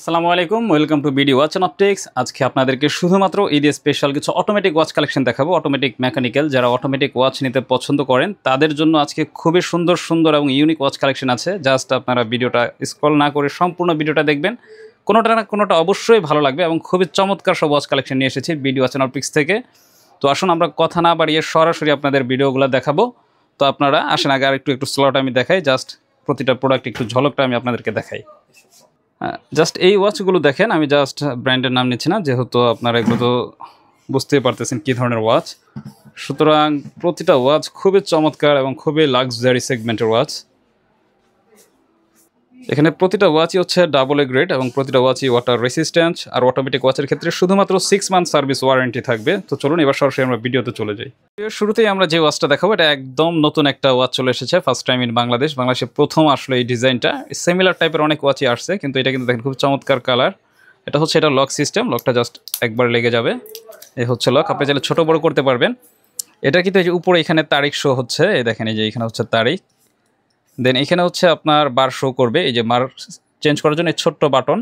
আসসালামু আলাইকুম, welcome to BD watch and optics. আজকে আপনাদেরকে শুধুমাত্র ঈদের স্পেশাল কিছু অটোমেটিক ওয়াচ কালেকশন দেখাবো। অটোমেটিক মেকানিক্যাল যারা অটোমেটিক ওয়াচ নিতে পছন্দ করেন তাদের জন্য আজকে খুবই সুন্দর সুন্দর এবং ইউনিক ওয়াচ কালেকশন আছে। জাস্ট আপনারা ভিডিওটা স্ক্রল না করে সম্পূর্ণ ভিডিওটা দেখবেন, কোনোটা না কোনোটা অবশ্যই ভালো লাগবে এবং খুবই চমৎকার সব ওয়াচ কালেকশন নিয়ে এসেছি বিডি ওয়াচ অ্যান্ড অপটিক্স থেকে। তো আসুন আমরা কথা না বাড়িয়ে সরাসরি আপনাদের ভিডিওগুলো দেখাবো। তো আপনারা আসেন, আগে আর একটু স্লট আমি দেখাই, জাস্ট প্রতিটা প্রোডাক্ট একটু ঝলকটা আমি আপনাদেরকে দেখাই। জাস্ট এই ওয়াচগুলো দেখেন, আমি জাস্ট ব্র্যান্ডের নাম নিচ্ছি না, যেহেতু আপনারা এগুলো তো বুঝতেই পারতেছেন কী ধরনের ওয়াচ। সুতরাং প্রতিটা ওয়াচ খুবই চমৎকার এবং খুবই লাক্সারি সেগমেন্টের ওয়াচ। এখানে প্রতিটা ওয়াচই হচ্ছে ডাবল এ গ্রেড এবং প্রতিটা ওয়াচই ওয়াটার রেসিস্ট্যান্ট। আর অটোমেটিক ওয়াচের ক্ষেত্রে শুধুমাত্র 6 মান্থ সার্ভিস ওয়ারেন্টি থাকবে। তো চলুন এবার সরাসরি আমরা ভিডিওতে চলে যাই। শুরুতেই আমরা যে ওয়াচটা দেখাবো এটা একদম নতুন একটা ওয়াচ চলে এসেছে, ফার্স্ট টাইম ইন বাংলাদেশে প্রথম আসলে এই ডিজাইনটা। সিমিলার টাইপের অনেক ওয়াচই আসছে, কিন্তু এটা কিন্তু দেখেন খুব চমৎকার কালার। এটা হচ্ছে এটা লক সিস্টেম, লকটা জাস্ট একবার লেগে যাবে, এই হচ্ছে লক। আপনি চাইলে ছোটো বড়ো করতে পারবেন। এটা কিন্তু এই যে উপরে এখানে তারিখ শো হচ্ছে, এই দেখেন এই যে এখানে হচ্ছে তারিখ, দেন এখানে হচ্ছে আপনার বার শো করবে। এই যে বার চেঞ্জ করার জন্য এই ছোট্ট বাটন।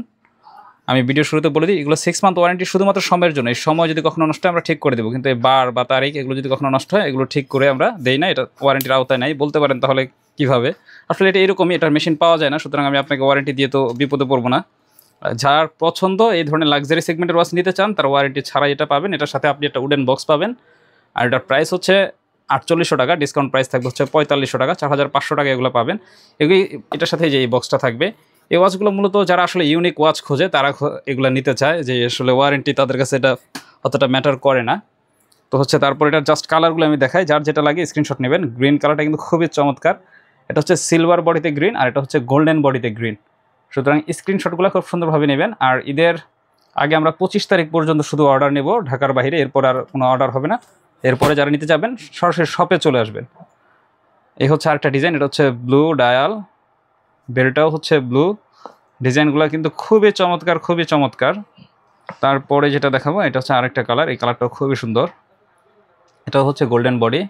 আমি ভিডিও শুরুতে বলে দিই, এগুলো 6 মান্থ ওয়ারেন্টি শুধুমাত্র সময়ের জন্য। এই সময় যদি কখনো নষ্ট হয় আমরা ঠিক করে দেবো, কিন্তু এই বার বা তারিখ এগুলো যদি কখনো নষ্ট হয় এগুলো ঠিক করে আমরা দেই না, এটা ওয়ারেন্টির আওতায় নাই। বলতে পারেন তাহলে কিভাবে, আসলে এটা এরকমই, এটার মেশিন পাওয়া যায় না, সুতরাং আমি আপনাকে ওয়ারেন্টি দিয়ে তো বিপদে পড়বো না। যার পছন্দ এই ধরনের লাক্সারি সেগমেন্টের ওয়াচ নিতে চান তার ওয়ারেন্টি ছাড়াই এটা পাবেন। এটার সাথে আপনি একটা উডেন বক্স পাবেন, আর এটার প্রাইস হচ্ছে 4800 টাকা, ডিসকাউন্ট প্রাইস থাকবে হচ্ছে 4500 টাকা, 4500 টাকা এগুলো পাবেন। এগুলি এটার সাথে যে এই বক্সটা থাকবে। এই ওয়াচগুলো মূলত যারা আসলে ইউনিক ওয়াচ খোঁজে তারা এগুলো নিতে চায়, যে আসলে ওয়ারেন্টি তাদের কাছে এটা অতটা ম্যাটার করে না। তো হচ্ছে তারপর এটার জাস্ট কালারগুলো আমি দেখাই, যার যেটা লাগে স্ক্রিনশট নেবেন। গ্রিন কালারটা কিন্তু খুবই চমৎকার, এটা হচ্ছে সিলভার বডিতে গ্রিন আর এটা হচ্ছে গোল্ডেন বডিতে গ্রিন। সুতরাং স্ক্রিনশটগুলো খুব সুন্দরভাবে নেবেন। আর ঈদের আগে আমরা 25 তারিখ পর্যন্ত শুধু অর্ডার নেব ঢাকার বাইরে, এরপর আর কোনো অর্ডার হবে না। এরপরে যারা নিতে যাবেন সরাসরি শপে চলে আসবেন। এই হচ্ছে আরেকটা ডিজাইন, এটা হচ্ছে ব্লু ডায়াল, বেলটাও হচ্ছে ব্লু। ডিজাইনগুলো কিন্তু খুবই চমৎকার, খুবই চমৎকার। তারপরে যেটা দেখাবো এটা হচ্ছে আরেকটা কালার, এই কালারটাও খুবই সুন্দর, এটাও হচ্ছে গোল্ডেন বডি।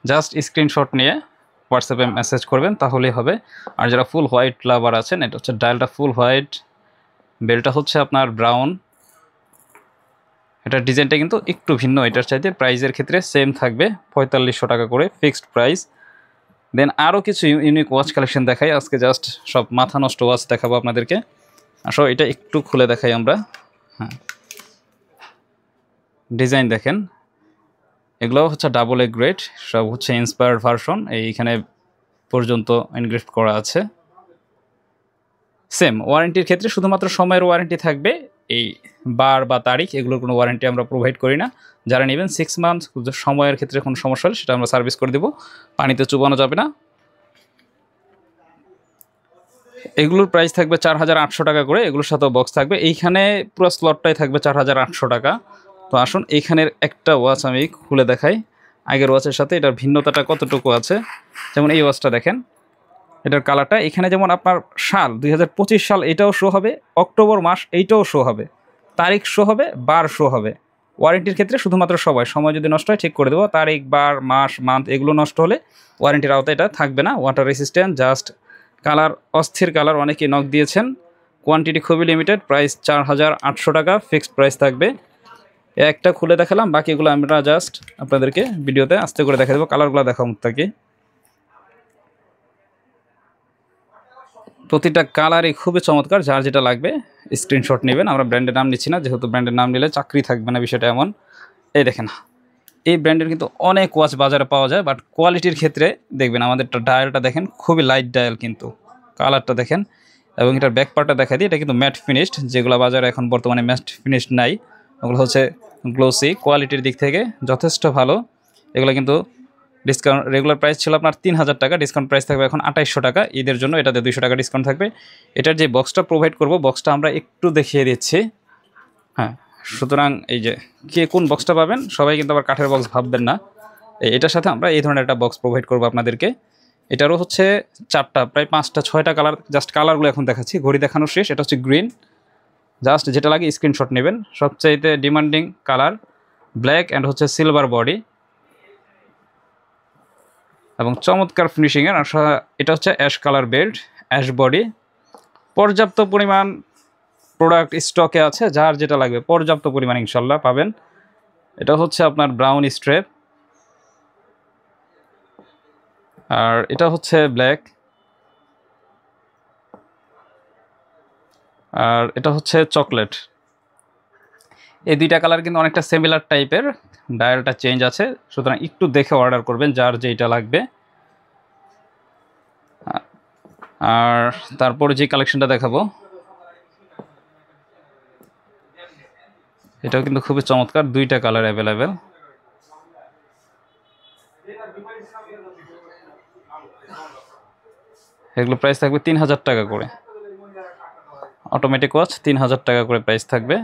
জাস্ট স্ক্রিনশট নিয়ে হোয়াটসঅ্যাপে মেসেজ করবেন তাহলেই হবে। আর যারা ফুল হোয়াইট লাভার আছেন, এটা হচ্ছে ডায়ালটা ফুল হোয়াইট, বেলটা হচ্ছে আপনার ব্রাউন। এটার ডিজাইনটা কিন্তু একটু ভিন্ন এটার চাইতে। প্রাইসের ক্ষেত্রে সেম থাকবে 4500 টাকা করে ফিক্সড প্রাইস। দেন আরও কিছু ইউনিক ওয়াচ কালেকশন দেখাই আজকে, জাস্ট সব মাথা নষ্ট ওয়াচ দেখাবো আপনাদেরকে। আসো এটা একটু খুলে দেখাই আমরা। হ্যাঁ, ডিজাইন দেখেন, এগুলো হচ্ছে ডাবল এ গ্রেড, সব হচ্ছে ইন্সপায়ার্ড ভার্সন, এইখানে পর্যন্ত এনগ্রেভড করা আছে। সেম ওয়ারেন্টির ক্ষেত্রে শুধুমাত্র সময়ের ওয়ারেন্টি থাকবে, এই বার বা তারিখ এগুলোর কোনো ওয়ারেন্টি আমরা প্রোভাইড করি না। যারা নেবেন 6 মান্থ সময়ের ক্ষেত্রে কোনো সমস্যা হলে সেটা আমরা সার্ভিস করে দেবো, পানিতে চুবানো যাবে না। এগুলোর প্রাইস থাকবে 4800 টাকা করে, এগুলোর সাথেও বক্স থাকবে। এইখানে পুরো স্লটটাই থাকবে 4800 টাকা। তো আসুন এইখানের একটা ওয়াচ আমি খুলে দেখাই, আগের ওয়াচের সাথে এটার ভিন্নতাটা কতটুকু আছে। যেমন এই ওয়াচটা দেখেন, এটার কালারটা এখানে যেমন আপনার সাল 2025 সাল এটাও শো হবে, অক্টোবর মাস এইটাও শো হবে, তারিখ শো হবে, বার শো হবে। ওয়ারেন্টির ক্ষেত্রে শুধুমাত্র সময় যদি নষ্ট হয় ঠিক করে দেবো। তারিখ, বার, মাস, মান্থ এগুলো নষ্ট হলে ওয়ারেন্টির আওতায় এটা থাকবে না। ওয়াটার রেসিস্ট্যান্ট, জাস্ট কালার অস্থির কালার, অনেকেই নক দিয়েছেন। কোয়ান্টিটি খুবই লিমিটেড, প্রাইস 4800 টাকা ফিক্সড প্রাইস থাকবে। একটা খুলে দেখালাম, বাকিগুলো আমরা জাস্ট আপনাদেরকে ভিডিওতে আস্তে করে দেখা দেবো। কালারগুলো দেখাবো থাকি, প্রতিটা কালারই খুবই চমৎকার। যার যেটা লাগবে স্ক্রিনশট নেবেন। আমরা ব্র্যান্ডের নাম নিচ্ছি না, যেহেতু ব্র্যান্ডের নাম নিলে চাকরি থাকবে না, বিষয়টা এমন। এই দেখেন, এই ব্র্যান্ডের কিন্তু অনেক ওয়াচ বাজারে পাওয়া যায়, বাট কোয়ালিটির ক্ষেত্রে দেখবেন আমাদেরটা ডায়ালটা দেখেন খুবই লাইট ডায়াল, কিন্তু কালারটা দেখেন। এবং এটার ব্যাক পার্টটা দেখা দিই, এটা কিন্তু ম্যাট ফিনিশড, যেগুলো বাজারে এখন বর্তমানে ম্যাট ফিনিশড নাই, ওগুলো হচ্ছে গ্লোসি। কোয়ালিটির দিক থেকে যথেষ্ট ভালো। এগুলো কিন্তু ডিসকাউন্ট রেগুলার প্রাইস ছিল আপনার 3000 টাকা, ডিসকাউন্ট প্রাইস থাকবে এখন 2800 টাকা। ঈদের জন্য এটাতে 200 টাকা ডিসকাউন্ট থাকবে। এটার যে বক্সটা প্রোভাইড করব, বক্সটা আমরা একটু দেখিয়ে দিচ্ছি। হ্যাঁ, সুতরাং এই যে কে কোন বক্সটা পাবেন, সবাই কিন্তু আবার কাঠের বক্স ভাববেন না। এটার সাথে আমরা এই ধরনের একটা বক্স প্রোভাইড করবো আপনাদেরকে। এটারও হচ্ছে 4টা প্রায় 5টা 6টা কালার, জাস্ট কালারগুলো এখন দেখাচ্ছি, ঘড়ি দেখানো শেষ। এটা হচ্ছে গ্রিন, জাস্ট যেটা লাগে স্ক্রিনশট নেবেন। সবচাইতে ডিমান্ডিং কালার ব্ল্যাক অ্যান্ড হচ্ছে সিলভার বডি এবং চমৎকার ফিনিশিংয়ের। এটা হচ্ছে ash colour belt, ash body, পর্যাপ্ত পরিমাণ প্রোডাক্ট স্টকে আছে, যার যেটা লাগবে পর্যাপ্ত পরিমাণ ইনশাল্লাহ পাবেন। এটা হচ্ছে আপনার ব্রাউন স্ট্রেপ, আর এটা হচ্ছে ব্ল্যাক, আর এটা হচ্ছে চকলেট। এই দুইটা কালার কিন্তু অনেকটা সিমিলার টাইপের, ডায়ালটা চেঞ্জ আছে, সুতরাং একটু দেখে অর্ডার করবেন যার যেটা লাগবে। আর তারপরে যে কালেকশনটা দেখাবো এটাও কিন্তু খুবই চমৎকার, দুইটা কালার অ্যাভেলেবেল। এগুলো প্রাইস থাকবে 3000 টাকা করে, অটোমেটিক ওয়াচ 3000 টাকা করে প্রাইস থাকবে।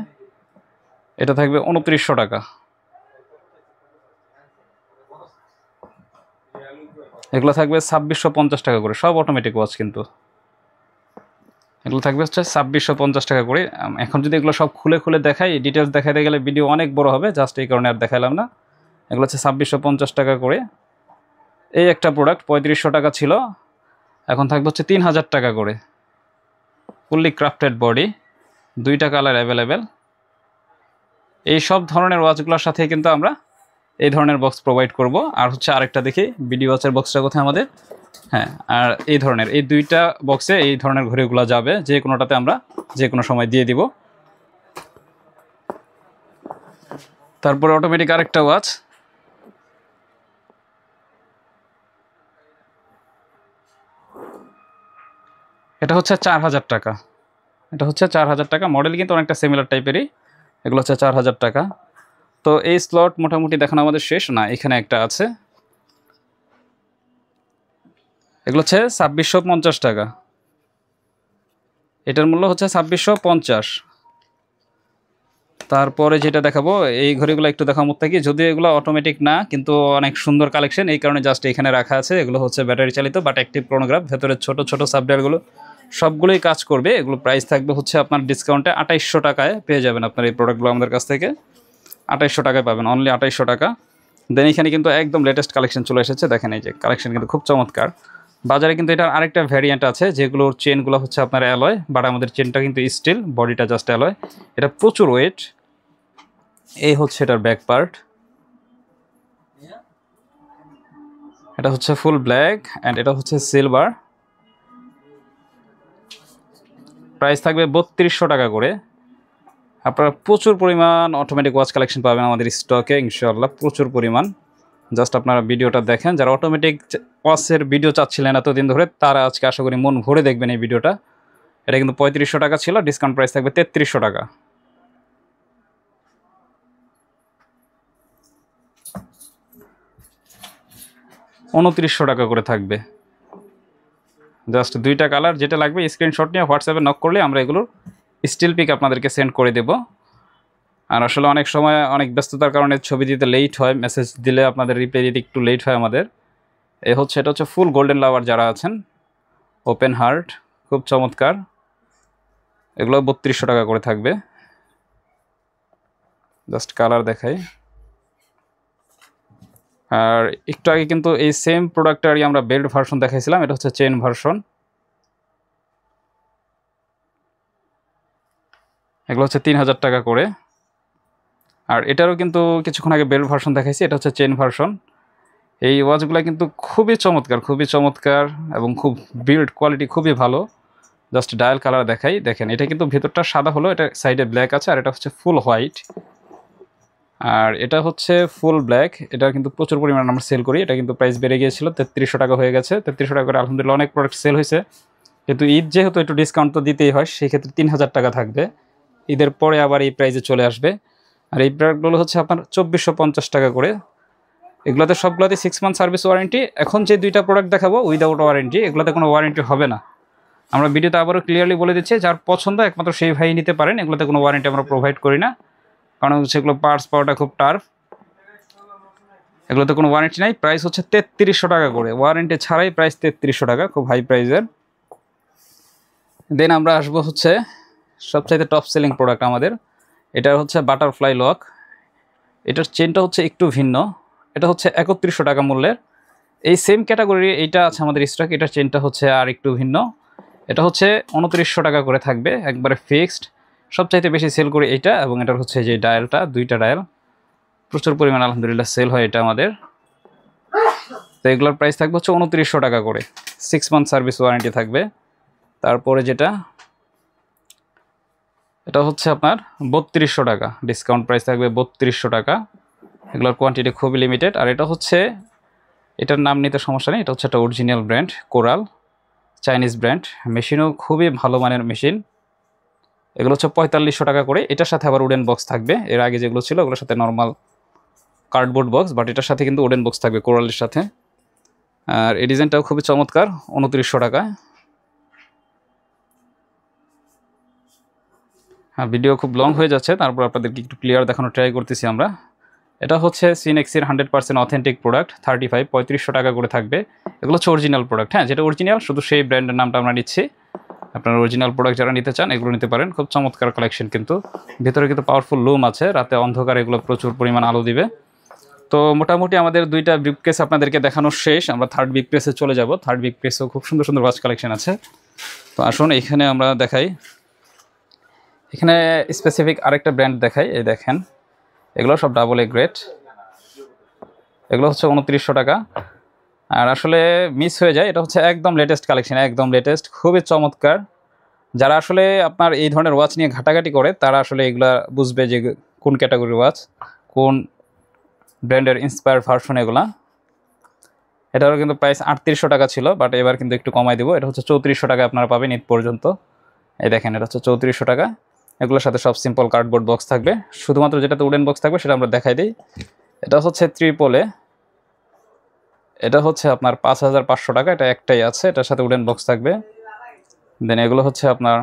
এটা থাকবে 2900 টাকা। এগুলো থাকবে 2650 টাকা করে, সব অটোমেটিক ওয়াচ কিন্তু। এগুলো থাকবে হচ্ছে 2650 টাকা করে। এখন যদি এগুলো সব খুলে খুলে দেখাই, ডিটেলস দেখাতে গেলে ভিডিও অনেক বড় হবে, জাস্ট এই কারণে আর দেখালাম না। এগুলো হচ্ছে 2650 টাকা করে। এই একটা প্রোডাক্ট 3500 টাকা ছিল, এখন থাকবে হচ্ছে 3000 টাকা করে। ফুললি ক্রাফটেড বডি, দুইটা কালার অ্যাভেলেবেল। এই সব ধরনের ওয়াচগুলোর সাথে কিন্তু আমরা এই ধরনের বক্স প্রোভাইড করব। আর হচ্ছে আরেকটা দেখি বিডি ওয়াচের বক্সটা কোথায় আমাদের, হ্যাঁ, আর এই ধরনের এই দুইটা বক্সে এই ধরনের ঘড়িগুলো যাবে, যে কোনোটাতে আমরা যে কোনো সময় দিয়ে দিব। তারপরে অটোমেটিক আরেকটা ওয়াচ, এটা হচ্ছে 4000 টাকা। এটা হচ্ছে 4000 টাকা, মডেল কিন্তু অনেকটা সিমিলার টাইপেরই। এগুলো হচ্ছে 4000 টাকা। তো এই স্লট মোটামুটি দেখানো আমাদের শেষ না, এখানে একটা আছে, এগুলো হচ্ছে 2650 টাকা। এটার মূল্য হচ্ছে 2650। তারপরে যেটা দেখাবো এই ঘড়িগুলো একটু দেখা মুত্তাকি, যদিও এগুলো অটোমেটিক না, কিন্তু অনেক সুন্দর কালেকশন, এই কারণে জাস্ট এখানে রাখা আছে। এগুলো হচ্ছে ব্যাটারি চালিত বাট অ্যাক্টিভ ক্রোনোগ্রাফ, ভেতরে ছোট ছোট সাবডায়ালগুলো সবগুলোই কাজ করবে। এগুলো প্রাইস থাকবে হচ্ছে আপনার ডিসকাউন্টে 2800 টাকায় পেয়ে যাবেন আপনার এই প্রোডাক্টগুলো আমাদের কাছ থেকে। 2800 টাকায় পাবেন, অনলি 2800 টাকা। দেন এখানে কিন্তু একদম লেটেস্ট কালেকশন চলে এসেছে, দেখেন এই যে কালেকশন কিন্তু খুব চমৎকার। বাজারে কিন্তু এটার আরেকটা ভ্যারিয়েন্ট আছে, যেগুলোর চেনগুলো হচ্ছে আপনার অ্যালয়, বাট আমাদের চেনটা কিন্তু স্টিল, বডিটা জাস্ট অ্যালয়। এটা প্রচুর ওয়েট। এই হচ্ছে এটার ব্যাক পার্ট, এটা হচ্ছে ফুল ব্ল্যাক অ্যান্ড এটা হচ্ছে সিলভার। প্রাইস থাকবে 3200 টাকা করে। আপনারা প্রচুর পরিমাণ অটোমেটিক ওয়াচ কালেকশন পাবেন আমাদের স্টকে ইনশাআল্লাহ, প্রচুর পরিমাণ। জাস্ট আপনারা ভিডিওটা দেখেন, যারা অটোমেটিক ওয়াচের ভিডিও চাচ্ছিলেন এতদিন ধরে, তারা আজকে আশা করি মন ভরে দেখবেন এই ভিডিওটা। এটা কিন্তু 3500 টাকা ছিল, ডিসকাউন্ট প্রাইস থাকবে 3300 টাকা। উনত্রিশশো টাকা করে থাকবে। জাস্ট দুইটা কালার, যেটা লাগবে স্ক্রিনশট নিয়ে হোয়াটসঅ্যাপে নক করলে আমরা এগুলোর স্টিল পিক আপনাদেরকে সেন্ড করে দেব। আর আসলে অনেক সময় অনেক ব্যস্ততার কারণে ছবি দিতে লেট হয়, মেসেজ দিলে আপনাদের রিপ্লাই দিতে একটু লেট হয় আমাদের। এটা হচ্ছে ফুল গোল্ডেন লাভার যারা আছেন, ওপেন হার্ট, খুব চমৎকার। এগুলো 3200 টাকা করে থাকবে। জাস্ট কালার দেখাই। আর একটু আগে কিন্তু এই সেম প্রোডাক্টেরই আমরা বেল্ট ভার্সন দেখাইছিলাম, এটা হচ্ছে চেন ভার্সন। এগুলো হচ্ছে 3000 টাকা করে। আর এটারও কিন্তু কিছুক্ষণ আগে বেল্ট ভার্সন দেখাইছি, এটা হচ্ছে চেন ভার্সন। এই ওয়াচগুলো কিন্তু খুবই চমৎকার, খুবই চমৎকার, এবং খুব বিল্ড কোয়ালিটি খুবই ভালো। জাস্ট ডায়াল কালার দেখাই, দেখেন এটা কিন্তু ভেতরটা সাদা হলো, এটা সাইডে ব্ল্যাক আছে, আর এটা হচ্ছে ফুল হোয়াইট। আর এটা হচ্ছে ফুল ব্ল্যাক। এটা কিন্তু প্রচুর পরিমাণে আমরা সেল করি, এটা কিন্তু প্রাইস বেড়ে গিয়েছিল, 3300 টাকা হয়ে গেছে। 3300 টাকা করে আলহামদুলিল্লাহ অনেক প্রোডাক্ট সেল হয়েছে, কিন্তু ঈদ যেহেতু একটু ডিসকাউন্ট তো দিতেই হয়, সেই ক্ষেত্রে 3000 টাকা থাকবে। ঈদের পরে আবার এই প্রাইসে চলে আসবে। আর এই প্রোডাক্টগুলো হচ্ছে আপনার 2450 টাকা করে। এগুলোতে সবগুলোতে 6 মান্থ সার্ভিস ওয়ারেন্টি। এখন যে দুইটা প্রোডাক্ট দেখাবো উইদাউট ওয়ারেন্টি, এগুলোতে কোনো ওয়ারেন্টি হবে না। আমরা ভিডিওতে আবারও ক্লিয়ারলি বলে দিচ্ছি, যার পছন্দ একমাত্র সেই ভাই নিতে পারেন। এগুলোতে কোনো ওয়ারেন্টি আমরা প্রোভাইড করি না, কারণ হচ্ছে এগুলো পার্টস পাওয়াটা খুব টাফ। এগুলোতে কোনো ওয়ারেন্টি নাই। প্রাইস হচ্ছে 3300 টাকা করে, ওয়ারেন্টি ছাড়াই প্রাইস 3300 টাকা, খুব হাই প্রাইসের। দেন আমরা আসবো হচ্ছে সবচাইতে টপ সেলিং প্রোডাক্ট আমাদের, এটা হচ্ছে বাটারফ্লাই লক। এটার চেনটা হচ্ছে একটু ভিন্ন, এটা হচ্ছে 3100 টাকা মূল্যের। এই সেম ক্যাটাগরি এইটা আছে আমাদের স্টক, এটার চেনটা হচ্ছে আর একটু ভিন্ন। এটা হচ্ছে 2900 টাকা করে থাকবে, একবারে ফিক্সড। সবচাইতে বেশি সেল করি এইটা, এবং এটার হচ্ছে যে ডায়ালটা, 2টা ডায়াল প্রচুর পরিমাণ আলহামদুলিল্লাহ সেল হয় এটা আমাদের। তো এগুলোর প্রাইস থাকবে হচ্ছে 2900 টাকা করে, 6 মান্থ সার্ভিস ওয়ারেন্টি থাকবে। তারপরে যেটা, এটা হচ্ছে আপনার 3200 টাকা, ডিসকাউন্ট প্রাইস থাকবে 3200 টাকা। এগুলোর কোয়ান্টিটি খুবই লিমিটেড। আর এটা হচ্ছে, এটার নাম নিতে সমস্যা নেই, এটা হচ্ছে একটা original brand coral, Chinese brand, মেশিনও খুবই ভালো মানের মেশিন। এগুলো হচ্ছে 4500 টাকা করে। এটার সাথে আবার উডেন বক্স থাকবে, এর আগে যেগুলো ছিল ওগুলোর সাথে নর্মাল কার্ডবোর্ড বক্স, বাট এটার সাথে কিন্তু উডেন বক্স থাকবে কোরালের সাথে। আর এই ডিজাইনটাও খুবই চমৎকার, 2900 টাকায়। হ্যাঁ, ভিডিও খুব লং হয়ে যাচ্ছে, তারপর আপনাদেরকে একটু ক্লিয়ার দেখানোর ট্রাই করতেছি আমরা। এটা হচ্ছে সিনেক্সির 100% অথেন্টিক প্রোডাক্ট, 3500 টাকা করে থাকবে। এগুলো হচ্ছে অরিজিনাল প্রোডাক্ট, হ্যাঁ, যেটা অরিজিনাল শুধু সেই ব্র্যান্ডের নামটা আমরা নিচ্ছি। আপনারা অরিজিনাল প্রোডাক্ট যারা নিতে চান এগুলো নিতে পারেন, খুব চমৎকার কালেকশন। কিন্তু ভিতরে কিন্তু পাওয়ারফুল লুম আছে, রাতে অন্ধকার এগুলো প্রচুর পরিমাণ আলো দিবে। তো মোটামুটি আমাদের 2টা ব্রিফকেস আপনাদেরকে দেখানো শেষ, আমরা থার্ড ব্রিফকেসে চলে যাব। থার্ড ব্রিফকেসেও খুব সুন্দর সুন্দর ওয়াচ কালেকশন আছে। তো আসুন এখানে আমরা দেখাই, এখানে স্পেসিফিক আরেকটা ব্র্যান্ড দেখাই। এই দেখেন, এগুলো সব ডাবল এ গ্রেড, এগুলো হচ্ছে 2900 টাকা। আর আসলে মিস হয়ে যায়, এটা হচ্ছে একদম লেটেস্ট কালেকশন, একদম লেটেস্ট, খুবই চমৎকার। যারা আসলে আপনার এই ধরনের ওয়াচ নিয়ে ঘাটাঘাটি করে তারা আসলে এগুলা বুঝবে যে কোন ক্যাটাগরির ওয়াচ, কোন ব্র্যান্ডের ইন্সপায়ার ভার্সন এগুলা। এটারও কিন্তু প্রাইস 3800 টাকা ছিল, বাট এবার কিন্তু একটু কমাই দেবো, এটা হচ্ছে 3400 টাকা আপনারা পাবেন ঈদ পর্যন্ত। এই দেখেন, এটা হচ্ছে 3400 টাকা। এগুলোর সাথে সব সিম্পল কার্ডবোর্ড বক্স থাকবে, শুধুমাত্র যেটাতে উডেন বক্স থাকবে সেটা আমরা দেখাই দিই। এটা হচ্ছে ট্রিপলে, এটা হচ্ছে আপনার 5500 টাকা, এটা একটাই আছে, এটার সাথে উডেন বক্স থাকবে। দেন এগুলো হচ্ছে আপনার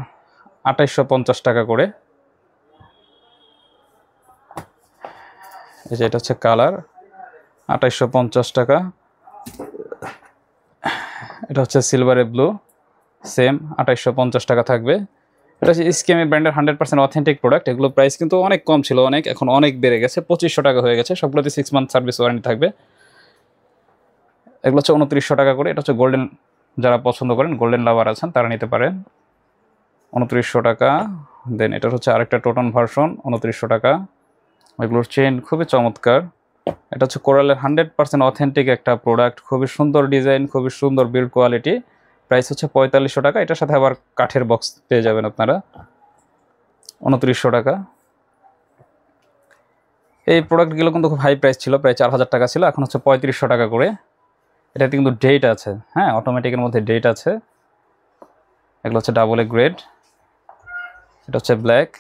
2850 টাকা করে। এই যে এটা হচ্ছে কালার, 2850 টাকা। এটা হচ্ছে সিলভারে ব্লু, সেম 2850 টাকা থাকবে। এটা হচ্ছে স্কেমি ব্র্যান্ডের 100% অথেন্টিক প্রোডাক্ট। এগুলো প্রাইস কিন্তু অনেক কম ছিল, অনেক, এখন অনেক বেড়ে গেছে, 2500 টাকা হয়ে গেছে। সবগুলোতে 6 মান্থ সার্ভিস ওয়ারেন্টি থাকবে। এগুলো হচ্ছে 2900 টাকা করে। এটা হচ্ছে গোল্ডেন, যারা পছন্দ করেন, গোল্ডেন লাভার আছেন তারা নিতে পারেন, 2900 টাকা। দেন এটা হচ্ছে আরেকটা টোটন ভার্সন, 2900 টাকা। এগুলোর চেন খুবই চমৎকার। এটা হচ্ছে কোরালের 100% অথেন্টিক একটা প্রোডাক্ট, খুবই সুন্দর ডিজাইন, খুবই সুন্দর বিল্ড কোয়ালিটি। প্রাইস হচ্ছে 4500 টাকা। এটার সাথে আবার কাঠের বক্স পেয়ে যাবেন আপনারা, 2900 টাকা। এই প্রোডাক্টগুলো কিন্তু খুব হাই প্রাইস ছিল, প্রায় 4000 টাকা ছিল, এখন হচ্ছে 3500 টাকা করে। এটাতে কিন্তু ডেট আছে, হ্যাঁ, অটোমেটিকের মধ্যে ডেট আছে। এগুলো হচ্ছে ডাবল এ গ্রেড, এটা হচ্ছে ব্ল্যাক,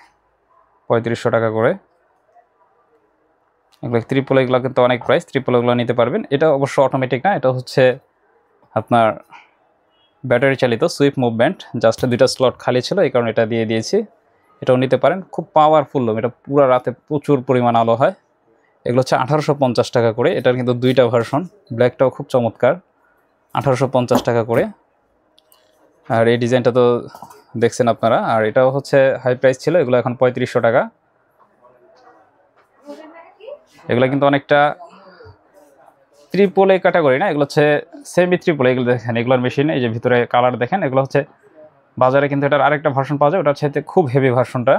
3500 টাকা করে। এগুলো ট্রিপল, এগুলো কিন্তু অনেক প্রাইস, ট্রিপল এগুলো নিতে পারবেন। এটা অবশ্য অটোমেটিক না, এটা হচ্ছে আপনার ব্যাটারি চালিত সুইপ মুভমেন্ট, জাস্ট 2টা স্লট খালি ছিল, এই কারণে এটা দিয়ে দিয়েছি। এটাও নিতে পারেন, খুব পাওয়ারফুল, এটা পুরো রাতে প্রচুর পরিমাণ আলো হয়। এগুলো হচ্ছে 1850 টাকা করে। এটার কিন্তু 2টা ভার্সন, ব্ল্যাকটাও খুব চমৎকার, 1850 টাকা করে। আর এই ডিজাইনটা তো দেখছেন আপনারা। আর এটাও হচ্ছে হাই প্রাইস ছিল, এগুলো এখন 3500 টাকা। এগুলো কিন্তু অনেকটা ট্রিপল এ ক্যাটাগরি না, এগুলো হচ্ছে সেমি ট্রিপল। এগুলো দেখেন, এগুলোর মেশিন, এই যে ভিতরে কালার দেখেন, এগুলো হচ্ছে বাজারে কিন্তু এটার আরেকটা ভার্সন পাওয়া যায়, ওটার সাথে খুব হেভি ভার্সনটা।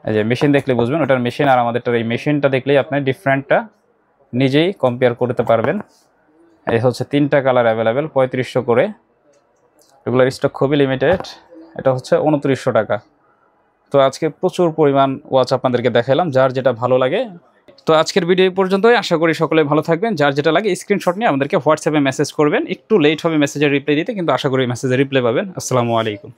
এই যে মেশিন দেখলে বুঝবেন ওটার মেশিন আর আমাদেরটার, এই মেশিনটা দেখলেই আপনি ডিফারেন্টটা নিজেই কম্পেয়ার করতে পারবেন। এই হচ্ছে 3টা কালার অ্যাভেলেবেল, 3500 করে। এগুলোর স্টক খুবই লিমিটেড। এটা হচ্ছে 2900 টাকা। তো আজকে প্রচুর পরিমাণ ওয়াচ আপনাদেরকে দেখালাম, যার যেটা ভালো লাগে। তো আজকের ভিডিও এই পর্যন্তই, আশা করি সকলে ভালো থাকবেন। যার যেটা লাগে স্ক্রিনশট নিয়ে আমাদেরকে হোয়াটসঅ্যাপে মেসেজ করবেন, একটু লেট হবে মেসেজের রিপ্লাই দিতে, কিন্তু আশা করি মেসেজের রিপ্লাই পাবেন। আসসালামু আলাইকুম।